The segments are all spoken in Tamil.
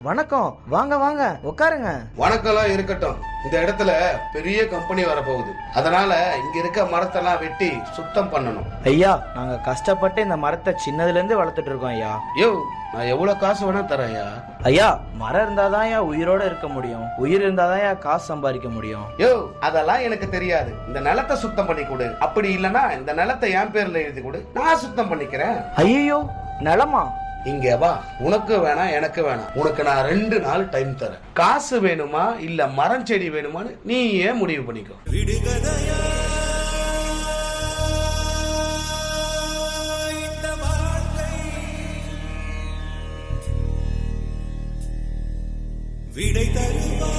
வணக்கம். வாங்க வாங்க உட்காருங்க. வணக்கம்லாம் இருக்கட்டும். இந்த இடத்துல பெரிய கம்பெனி வரப்போகுது. அதனால இங்க இருக்க மரத்தெல்லாம் வெட்டி சுத்தம் பண்ணணும். ஐயா, நாங்க கஷ்டப்பட்டு இந்த மரத்தை சின்னதுல இருந்து வளர்த்துட்டு இருக்கோம் ஐயா. யோ, நான் எவ்வளவு காசு வேணா தரேன்யா. ஐயா, மரம் இருந்தாதான் ஐயா உயிரோட இருக்க முடியும். உயிர் இருந்தாதான் ஐயா காசு சம்பாதிக்க முடியும். யோ, அதெல்லாம் எனக்கு தெரியாது. இந்த நிலத்தை சுத்தம் பண்ணி கொடு. அப்படி இல்லனா இந்த நிலத்தை என் பேர்ல எழுதி கொடு, நான் சுத்தம் பண்ணிக்கிறேன். ஐயோ, நிலமா? இங்க வா. உனக்கு வேணாம், எனக்கு வேணாம். உனக்கு நான் 2 நாள் டைம் தரேன். காசு வேணுமா இல்ல மரம் செடி வேணுமான்னு நீ ஏன் முடிவு பண்ணிக்கோ. விடை தருவா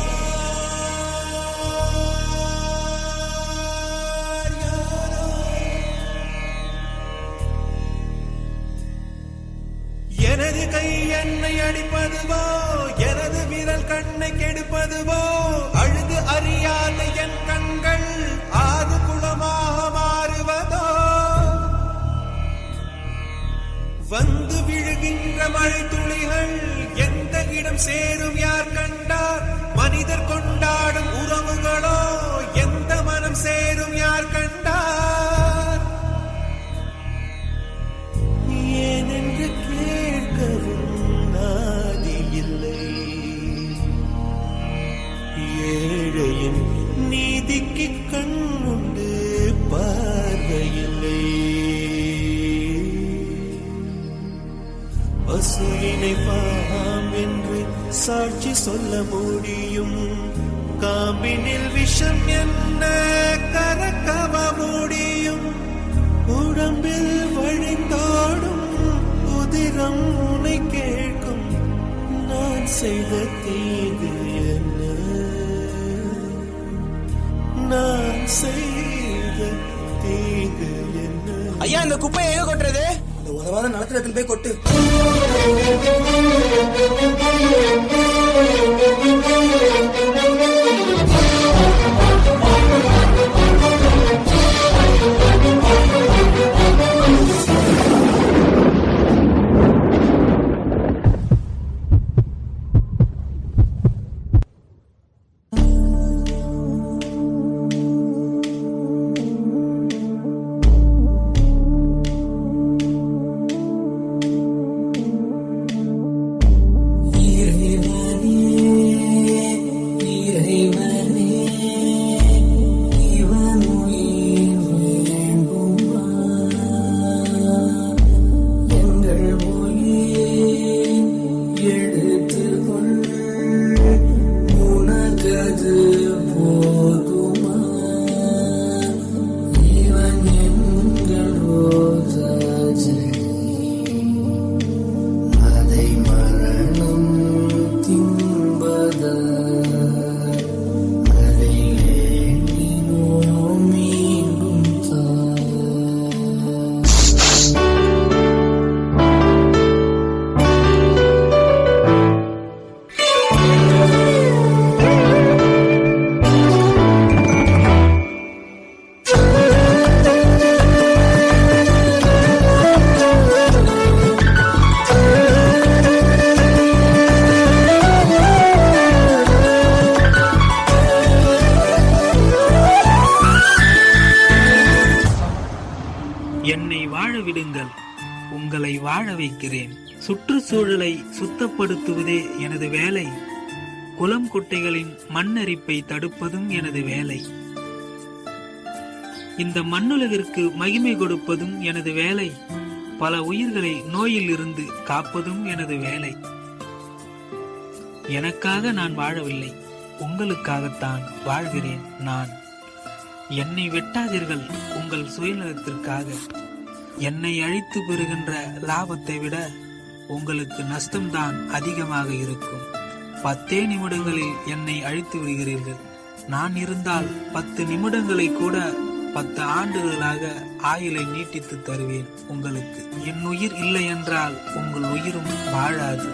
எனது கை என்னை அடிப்பதுவோ, எனது விரல் கண்ணை கெடுப்பதுவோ, அழுது அறியாத என் கண்கள் ஆறு குளமாக மாறுவதோ, வந்து விழுகின்ற மழை துளிகள் எந்த இடம் சேரும் யார் கண்டார், மனிதர் கொண்டாடும் உறவுகளோ எந்த மனம் சேரும் யார் கண்டார், ஏனென்று கேட்கவும் நாதி இல்லை, ஏழையின் நீதிக்கு கண்ணுண்டு பார்வையில்லை, பசுவினை பாம் என்று சாட்சி சொல்ல முடியும், காம்பினில் விஷம் என்ன கறக்கவ முடியும், உடம்பில் வழிந்தோடும் உதிரம் உனை கேட்கும், நான் செய்த தீது என்ன, நான் செய்த தீது என்ன. ஐயா, இந்த குப்பையை எங்க கொட்டுறது? இந்த உதவாத நிலத்துல போய் கொட்டு. என்னை வாழ விடுங்கள், உங்களை வாழ வைக்கிறேன். சுற்றுச்சூழலை சுத்தப்படுத்துவதே எனது வேலை. குளம் குட்டைகளின் மண்ணரிப்பை தடுப்பதும் எனது வேலை. இந்த மண்ணுலகிற்கு மகிமை கொடுப்பதும் எனது வேலை. பல உயிர்களை நோயில் இருந்து காப்பதும் எனது வேலை. எனக்காக நான் வாழவில்லை, உங்களுக்காகத்தான் வாழ்கிறேன் நான். என்னை வெட்டாதீர்கள் உங்கள் சுயநலத்திற்காக. என்னை அழித்து பெறுகின்ற லாபத்தை விட உங்களுக்கு நஷ்டம்தான் அதிகமாக இருக்கும். 10 நிமிடங்களில் என்னை அழித்து விடுகிறீர்கள். நான் இருந்தால் 10 நிமிடங்களை கூட 10 ஆண்டுகளாக ஆயுளை நீட்டித்து தருவேன் உங்களுக்கு. என் உயிர் இல்லை என்றால் உங்கள் உயிரும் வாழாது.